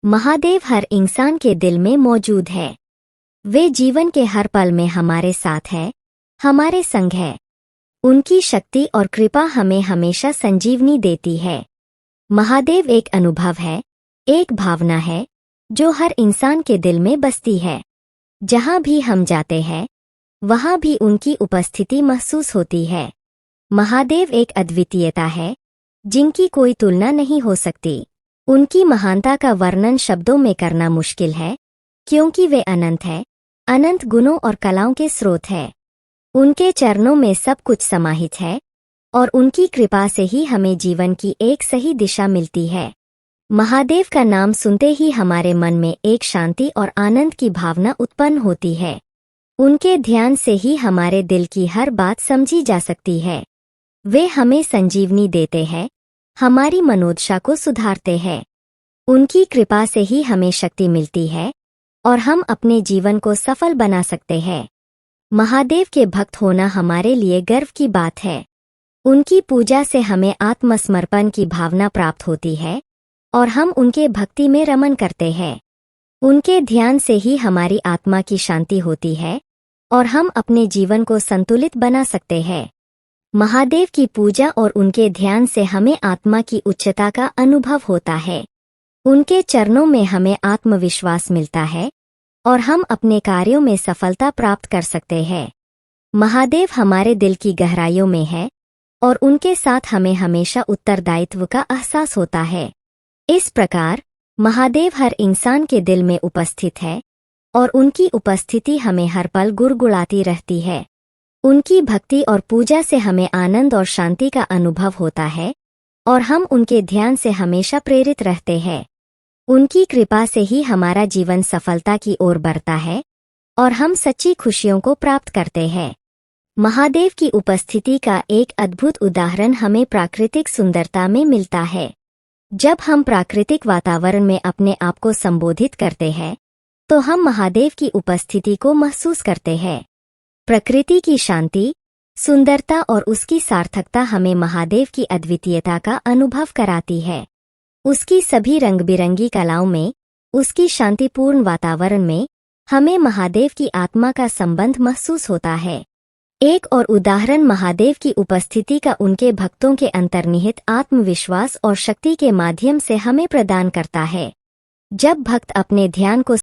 महादेव हर इंसान के दिल में मौजूद है। वे जीवन के हर पल में हमारे साथ है, हमारे संग है। उनकी शक्ति और कृपा हमें हमेशा संजीवनी देती है। महादेव एक अनुभव है, एक भावना है जो हर इंसान के दिल में बसती है। जहां भी हम जाते हैं वहां भी उनकी उपस्थिति महसूस होती है। महादेव एक अद्वितीयता है जिनकी कोई तुलना नहीं हो सकती। उनकी महानता का वर्णन शब्दों में करना मुश्किल है, क्योंकि वे अनंत है, अनंत गुणों और कलाओं के स्रोत है। उनके चरणों में सब कुछ समाहित है और उनकी कृपा से ही हमें जीवन की एक सही दिशा मिलती है। महादेव का नाम सुनते ही हमारे मन में एक शांति और आनंद की भावना उत्पन्न होती है। उनके ध्यान से ही हमारे दिल की हर बात समझी जा सकती है। वे हमें संजीवनी देते हैं, हमारी मनोदशा को सुधारते हैं। उनकी कृपा से ही हमें शक्ति मिलती है और हम अपने जीवन को सफल बना सकते हैं। महादेव के भक्त होना हमारे लिए गर्व की बात है। उनकी पूजा से हमें आत्मसमर्पण की भावना प्राप्त होती है और हम उनके भक्ति में रमन करते हैं। उनके ध्यान से ही हमारी आत्मा की शांति होती है और हम अपने जीवन को संतुलित बना सकते हैं। महादेव की पूजा और उनके ध्यान से हमें आत्मा की उच्चता का अनुभव होता है। उनके चरणों में हमें आत्मविश्वास मिलता है और हम अपने कार्यों में सफलता प्राप्त कर सकते हैं। महादेव हमारे दिल की गहराइयों में है और उनके साथ हमें हमेशा उत्तरदायित्व का एहसास होता है। इस प्रकार महादेव हर इंसान के दिल में उपस्थित है और उनकी उपस्थिति हमें हर पल गुड़गुड़ाती रहती है। उनकी भक्ति और पूजा से हमें आनंद और शांति का अनुभव होता है और हम उनके ध्यान से हमेशा प्रेरित रहते हैं। उनकी कृपा से ही हमारा जीवन सफलता की ओर बढ़ता है और हम सच्ची खुशियों को प्राप्त करते हैं। महादेव की उपस्थिति का एक अद्भुत उदाहरण हमें प्राकृतिक सुंदरता में मिलता है। जब हम प्राकृतिक वातावरण में अपने आप को संबोधित करते हैं तो हम महादेव की उपस्थिति को महसूस करते हैं। प्रकृति की शांति, सुंदरता और उसकी सार्थकता हमें महादेव की अद्वितीयता का अनुभव कराती है। उसकी सभी रंग बिरंगी कलाओं में, उसकी शांतिपूर्ण वातावरण में हमें महादेव की आत्मा का संबंध महसूस होता है। एक और उदाहरण महादेव की उपस्थिति का उनके भक्तों के अंतर्निहित आत्मविश्वास और शक्ति के माध्यम से हमें प्रदान करता है। जब भक्त अपने ध्यान को